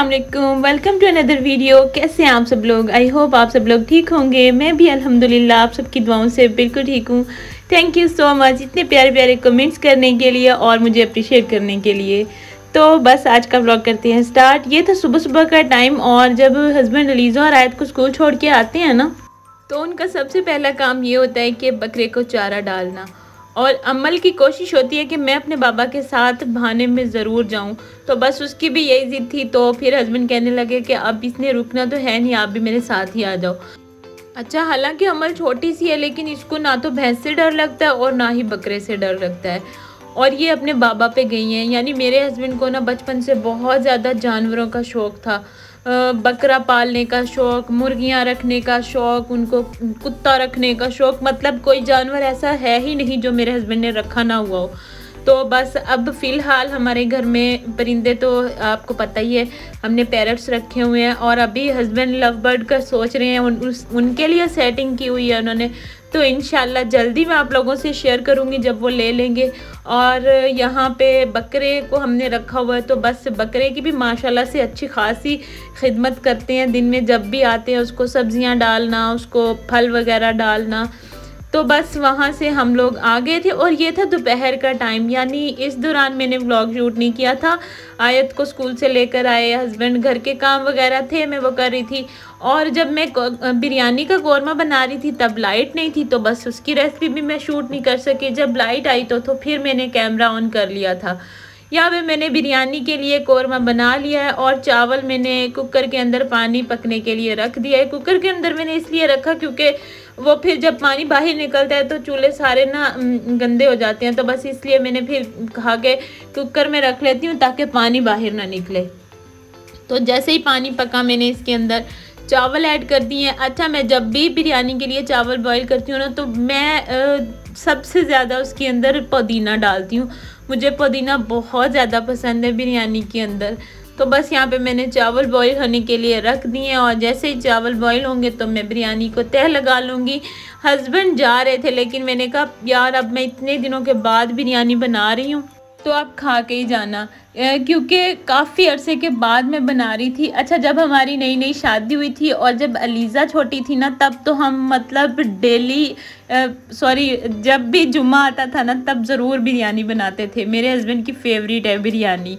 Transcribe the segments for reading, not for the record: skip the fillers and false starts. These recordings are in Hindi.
अस्सलामुअलैकुम, वेलकम टू अनदर वीडियो। कैसे हैं आप सब लोग? आई होप आप सब लोग ठीक होंगे। मैं भी अल्हम्दुलिल्लाह आप सबकी दुआओं से बिल्कुल ठीक हूँ। थैंक यू सो मच इतने प्यारे प्यारे कमेंट्स करने के लिए और मुझे अप्रिशिएट करने के लिए। तो बस आज का व्लॉग करते हैं स्टार्ट। ये था सुबह सुबह का टाइम और जब हस्बैंड अलीज़ा और आयत को स्कूल छोड़ के आते हैं ना, तो उनका सबसे पहला काम ये होता है कि बकरे को चारा डालना। और अमल की कोशिश होती है कि मैं अपने बाबा के साथ बहाने में ज़रूर जाऊं। तो बस उसकी भी यही ज़िद थी। तो फिर हस्बैंड कहने लगे कि अब इसने रुकना तो है नहीं, आप भी मेरे साथ ही आ जाओ। अच्छा, हालांकि अमल छोटी सी है लेकिन इसको ना तो भैंस से डर लगता है और ना ही बकरे से डर लगता है। और ये अपने बाबा पे गई हैं। यानी मेरे हस्बैंड को ना बचपन से बहुत ज़्यादा जानवरों का शौक़ था। बकरा पालने का शौक़, मुर्गियाँ रखने का शौक़, उनको कुत्ता रखने का शौक़। मतलब कोई जानवर ऐसा है ही नहीं जो मेरे हस्बैंड ने रखा ना हुआ हो। तो बस अब फ़िलहाल हमारे घर में परिंदे तो आपको पता ही है, हमने पैरट्स रखे हुए हैं। और अभी हस्बैंड लव बर्ड का सोच रहे हैं, उनके लिए सेटिंग की हुई है उन्होंने। तो इंशाल्लाह जल्दी मैं आप लोगों से शेयर करूंगी जब वो ले लेंगे। और यहाँ पे बकरे को हमने रखा हुआ है। तो बस बकरे की भी माशाल्लाह से अच्छी खासी खिदमत करते हैं। दिन में जब भी आते हैं उसको सब्जियाँ डालना, उसको फल वगैरह डालना। तो बस वहाँ से हम लोग आ गए थे और ये था दोपहर का टाइम। यानी इस दौरान मैंने व्लॉग शूट नहीं किया था। आयत को स्कूल से लेकर आए, हस्बैंड घर के काम वगैरह थे, मैं वो कर रही थी। और जब मैं बिरयानी का कौरमा बना रही थी तब लाइट नहीं थी, तो बस उसकी रेसिपी भी मैं शूट नहीं कर सकी। जब लाइट आई तो फिर मैंने कैमरा ऑन कर लिया था। यहाँ पे मैंने बिरयानी के लिए कौरमा बना लिया है और चावल मैंने कुकर के अंदर पानी पकने के लिए रख दिया है। कुकर के अंदर मैंने इसलिए रखा क्योंकि वो फिर जब पानी बाहर निकलता है तो चूल्हे सारे ना गंदे हो जाते हैं। तो बस इसलिए मैंने फिर कहा कि कुकर में रख लेती हूँ ताकि पानी बाहर ना निकले। तो जैसे ही पानी पका मैंने इसके अंदर चावल ऐड कर दिए हैं। अच्छा, मैं जब भी बिरयानी के लिए चावल बॉईल करती हूँ ना तो मैं सबसे ज़्यादा उसके अंदर पुदीना डालती हूँ। मुझे पुदीना बहुत ज़्यादा पसंद है बिरयानी के अंदर। तो बस यहाँ पे मैंने चावल बॉईल होने के लिए रख दिए और जैसे ही चावल बॉईल होंगे तो मैं बिरयानी को तह लगा लूँगी। हस्बैंड जा रहे थे लेकिन मैंने कहा यार अब मैं इतने दिनों के बाद बिरयानी बना रही हूँ तो आप खा के ही जाना, क्योंकि काफ़ी अरसे के बाद मैं बना रही थी। अच्छा, जब हमारी नई नई शादी हुई थी और जब अलीज़ा छोटी थी ना तब तो हम मतलब डेली जब भी जुम्मा आता था ना तब ज़रूर बिरयानी बनाते थे। मेरे हस्बैंड की फेवरेट है बिरयानी।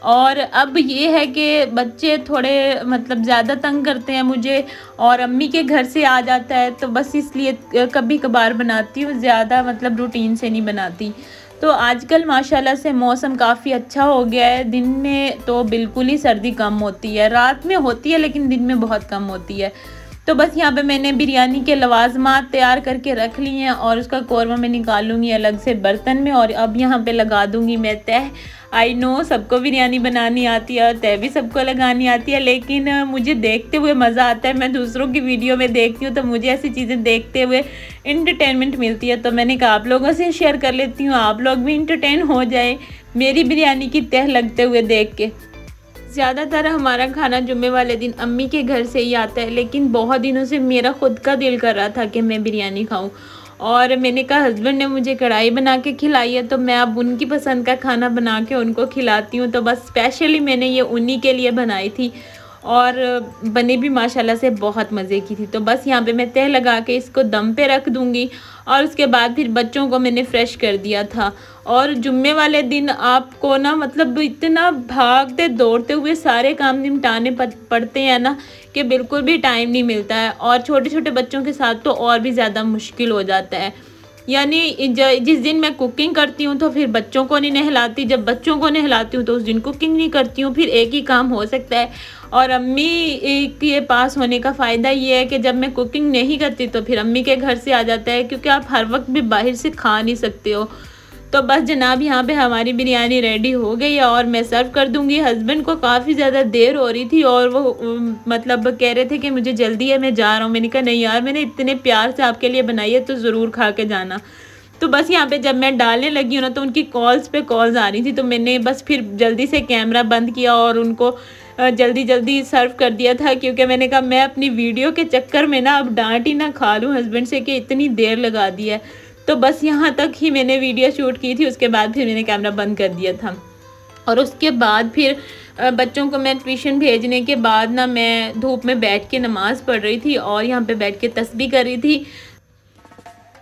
और अब ये है कि बच्चे थोड़े मतलब ज़्यादा तंग करते हैं मुझे और अम्मी के घर से आ जाता है तो बस इसलिए कभी कभार बनाती हूँ, ज़्यादा मतलब रूटीन से नहीं बनाती। तो आजकल माशाल्लाह से मौसम काफ़ी अच्छा हो गया है। दिन में तो बिल्कुल ही सर्दी कम होती है, रात में होती है लेकिन दिन में बहुत कम होती है। तो बस यहाँ पे मैंने बिरयानी के लवाजमात तैयार करके रख लिए हैं और उसका कौरमा मैं निकालूंगी अलग से बर्तन में और अब यहाँ पे लगा दूंगी मैं तह। आई नो सबको बिरयानी बनानी आती है और तह भी सबको लगानी आती है, लेकिन मुझे देखते हुए मज़ा आता है। मैं दूसरों की वीडियो में देखती हूँ तो मुझे ऐसी चीज़ें देखते हुए इंटरटेनमेंट मिलती है। तो मैंने कहा आप लोगों से शेयर कर लेती हूँ, आप लोग भी इंटरटेन हो जाए मेरी बिरयानी की तह लगते हुए देख के। ज़्यादातर हमारा खाना जुम्मे वाले दिन अम्मी के घर से ही आता है, लेकिन बहुत दिनों से मेरा खुद का दिल कर रहा था कि मैं बिरयानी खाऊं और मैंने कहा हस्बैंड ने मुझे कढ़ाई बना के खिलाई है तो मैं अब उनकी पसंद का खाना बना के उनको खिलाती हूँ। तो बस स्पेशली मैंने ये उन्हीं के लिए बनाई थी और बने भी माशाल्लाह से बहुत मज़े की थी। तो बस यहाँ पे मैं तह लगा के इसको दम पे रख दूँगी और उसके बाद फिर बच्चों को मैंने फ़्रेश कर दिया था। और जुम्मे वाले दिन आपको ना मतलब इतना भागते दौड़ते हुए सारे काम निपटाने पड़ते हैं ना कि बिल्कुल भी टाइम नहीं मिलता है। और छोटे छोटे बच्चों के साथ तो और भी ज़्यादा मुश्किल हो जाता है। यानी जिस दिन मैं कुकिंग करती हूँ तो फिर बच्चों को नहीं नहलाती, जब बच्चों को नहलाती हूँ तो उस दिन कुकिंग नहीं करती हूँ, फिर एक ही काम हो सकता है। और अम्मी के पास होने का फ़ायदा ये है कि जब मैं कुकिंग नहीं करती तो फिर अम्मी के घर से आ जाता है, क्योंकि आप हर वक्त भी बाहर से खा नहीं सकते हो। तो बस जनाब यहाँ पे हमारी बिरयानी रेडी हो गई है और मैं सर्व कर दूँगी। हस्बैंड को काफ़ी ज़्यादा देर हो रही थी और वो मतलब कह रहे थे कि मुझे जल्दी है, मैं जा रहा हूँ। मैंने कहा नहीं यार, मैंने इतने प्यार से आपके लिए बनाई है तो ज़रूर खा के जाना। तो बस यहाँ पे जब मैं डालने लगी हूँ ना तो उनकी कॉल्स पे कॉल्स आ रही थी, तो मैंने बस फिर जल्दी से कैमरा बंद किया और उनको जल्दी जल्दी सर्व कर दिया था, क्योंकि मैंने कहा मैं अपनी वीडियो के चक्कर में ना अब डांट ही ना खा लूँ हस्बैंड से कि इतनी देर लगा दी है। तो बस यहाँ तक ही मैंने वीडियो शूट की थी, उसके बाद फिर मैंने कैमरा बंद कर दिया था। और उसके बाद फिर बच्चों को मैं ट्यूशन भेजने के बाद ना मैं धूप में बैठ के नमाज़ पढ़ रही थी और यहाँ पे बैठ के तस्बीह कर रही थी।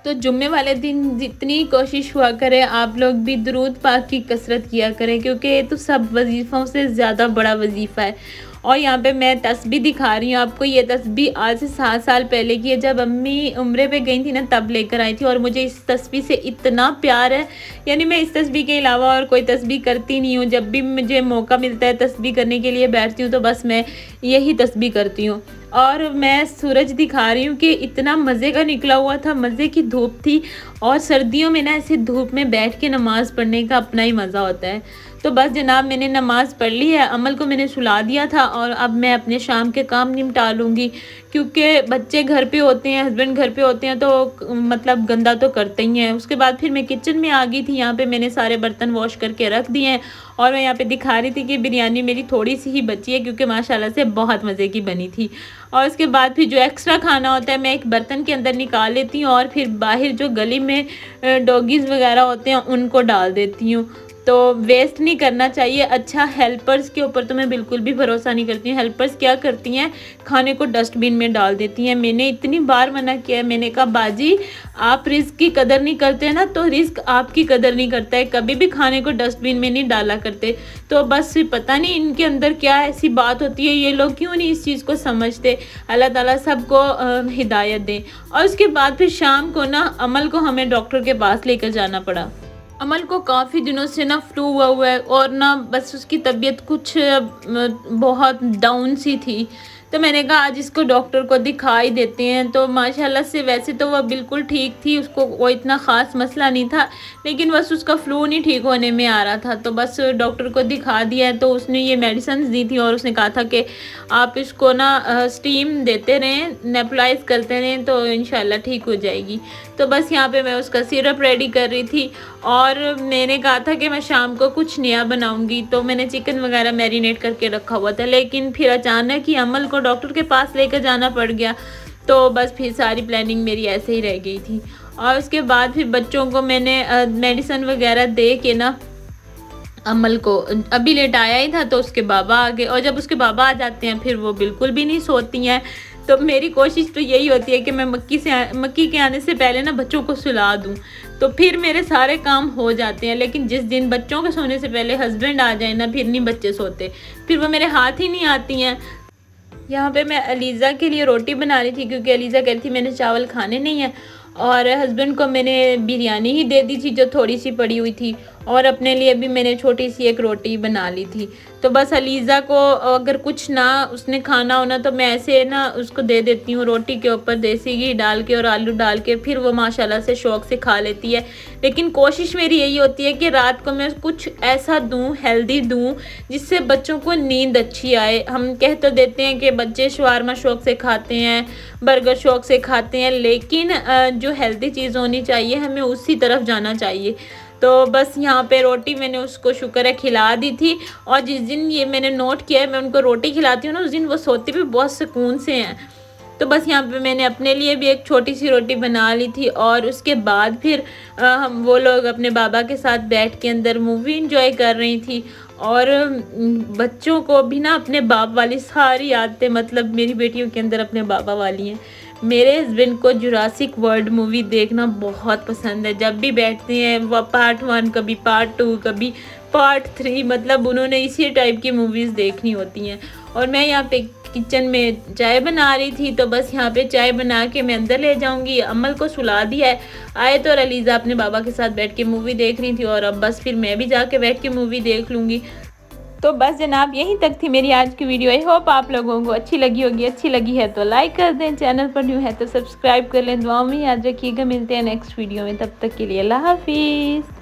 तो जुम्मे वाले दिन जितनी कोशिश हुआ करें आप लोग भी दुरूद पाक की कसरत किया करें, क्योंकि ये तो सब वजीफ़ों से ज़्यादा बड़ा वजीफ़ा है। और यहाँ पे मैं तस्बीह दिखा रही हूँ आपको। ये तस्बीह आज से 7 साल पहले की है, जब अम्मी उम्रे पे गई थी ना तब लेकर आई थी। और मुझे इस तस्बीह से इतना प्यार है, यानी मैं इस तस्बीह के अलावा और कोई तस्बीह करती नहीं हूँ। जब भी मुझे मौका मिलता है तस्बीह करने के लिए बैठती हूँ तो बस मैं यही तस्बीह करती हूँ। और मैं सूरज दिखा रही हूँ कि इतना मज़े का निकला हुआ था, मज़े की धूप थी। और सर्दियों में ना ऐसे धूप में बैठ के नमाज़ पढ़ने का अपना ही मज़ा होता है। तो बस जनाब मैंने नमाज़ पढ़ ली है, अमल को मैंने सुला दिया था और अब मैं अपने शाम के काम निपटा लूँगी, क्योंकि बच्चे घर पे होते हैं, हस्बैंड घर पे होते हैं तो मतलब गंदा तो करते ही हैं। उसके बाद फिर मैं किचन में आ गई थी। यहाँ पे मैंने सारे बर्तन वॉश करके रख दिए हैं और मैं यहाँ पे दिखा रही थी कि बिरयानी मेरी थोड़ी सी ही बची है, क्योंकि माशाल्लाह से बहुत मज़े की बनी थी। और उसके बाद फिर जो एक्स्ट्रा खाना होता है मैं एक बर्तन के अंदर निकाल लेती हूँ और फिर बाहर जो गली में डॉगीज़ वगैरह होते हैं उनको डाल देती हूँ। तो वेस्ट नहीं करना चाहिए। अच्छा, हेल्पर्स के ऊपर तो मैं बिल्कुल भी भरोसा नहीं करती हूँ। हेल्पर्स क्या करती हैं, खाने को डस्टबिन में डाल देती हैं। मैंने इतनी बार मना किया है, मैंने कहा बाजी आप रिस्क की कदर नहीं करते ना तो रिस्क आपकी कदर नहीं करता है, कभी भी खाने को डस्टबिन में नहीं डाला करते। तो बस पता नहीं इनके अंदर क्या ऐसी बात होती है, ये लोग क्यों नहीं इस चीज़ को समझते। अल्लाह ताला सबको हिदायत दें। और उसके बाद फिर शाम को ना अमल को हमें डॉक्टर के पास लेकर जाना पड़ा। अमल को काफ़ी दिनों से ना फ्लू हुआ है और ना बस उसकी तबीयत कुछ बहुत डाउन सी थी। तो मैंने कहा आज इसको डॉक्टर को दिखा ही देते हैं। तो माशाल्लाह से वैसे तो वह बिल्कुल ठीक थी, उसको कोई इतना ख़ास मसला नहीं था, लेकिन बस उसका फ्लू नहीं ठीक होने में आ रहा था। तो बस डॉक्टर को दिखा दिया। तो उसने ये मेडिसिन दी थी और उसने कहा था कि आप इसको ना स्टीम देते रहें, नेबुलाइज करते रहें तो इंशाल्लाह ठीक हो जाएगी। तो बस यहाँ पे मैं उसका सिरप रेडी कर रही थी और मैंने कहा था कि मैं शाम को कुछ नया बनाऊंगी। तो मैंने चिकन वगैरह मैरिनेट करके रखा हुआ था, लेकिन फिर अचानक ही अमल को डॉक्टर के पास लेकर जाना पड़ गया। तो बस फिर सारी प्लानिंग मेरी ऐसे ही रह गई थी। और उसके बाद फिर बच्चों को मैंने मेडिसिन वगैरह दे के ना अमल को अभी लेटाया ही था तो उसके बाबा आ गए। और जब उसके बाबा आ जाते हैं फिर वो बिल्कुल भी नहीं सोती हैं। तो मेरी कोशिश तो यही होती है कि मैं मक्की के आने से पहले ना बच्चों को सुला दूं, तो फिर मेरे सारे काम हो जाते हैं। लेकिन जिस दिन बच्चों के सोने से पहले हस्बैंड आ जाए ना फिर नहीं बच्चे सोते, फिर वो मेरे हाथ ही नहीं आती हैं। यहाँ पे मैं अलीज़ा के लिए रोटी बना रही थी, क्योंकि अलीज़ा कहती थी मैंने चावल खाने नहीं है। और हस्बैंड को मैंने बिरयानी ही दे दी थी जो थोड़ी सी पड़ी हुई थी, और अपने लिए भी मैंने छोटी सी एक रोटी बना ली थी। तो बस अलीज़ा को अगर कुछ ना उसने खाना हो ना तो मैं ऐसे ना उसको दे देती हूँ रोटी के ऊपर देसी घी डाल के और आलू डाल के, फिर वो माशाल्लाह से शौक़ से खा लेती है। लेकिन कोशिश मेरी यही होती है कि रात को मैं कुछ ऐसा दूँ, हेल्दी दूँ, जिससे बच्चों को नींद अच्छी आए। हम कह तो देते हैं कि बच्चे शवारमा शौक़ से खाते हैं, बर्गर शौक़ से खाते हैं, लेकिन जो हेल्दी चीज़ होनी चाहिए हमें उसी तरफ जाना चाहिए। तो बस यहाँ पे रोटी मैंने उसको शुक्र है खिला दी थी। और जिस दिन ये मैंने नोट किया है मैं उनको रोटी खिलाती हूँ ना उस दिन वो सोते भी बहुत सुकून से हैं। तो बस यहाँ पे मैंने अपने लिए भी एक छोटी सी रोटी बना ली थी। और उसके बाद फिर हम वो लोग अपने बाबा के साथ बैठ के अंदर मूवी इंजॉय कर रही थी। और बच्चों को भी ना अपने बाप वाली सारी आदतें, मतलब मेरी बेटियों के अंदर अपने बाबा वाली हैं। मेरे हस्बैंड को जुरासिक वर्ल्ड मूवी देखना बहुत पसंद है। जब भी बैठते हैं वो पार्ट 1, कभी पार्ट 2, कभी पार्ट 3, मतलब उन्होंने इसी टाइप की मूवीज़ देखनी होती हैं। और मैं यहाँ पे किचन में चाय बना रही थी, तो बस यहाँ पे चाय बना के मैं अंदर ले जाऊंगी। अमल को सुला दिया है, आए तो अलीज़ा अपने बाबा के साथ बैठ के मूवी देख रही थी और अब बस फिर मैं भी जाके बैठ के मूवी देख लूँगी। तो बस जनाब यहीं तक थी मेरी आज की वीडियो। आई होप आप लोगों को अच्छी लगी होगी। अच्छी लगी है तो लाइक कर दें, चैनल पर न्यू है तो सब्सक्राइब कर लें। दुआओं में याद रखिएगा, मिलते हैं नेक्स्ट वीडियो में, तब तक के लिए अल्लाह हाफिज़।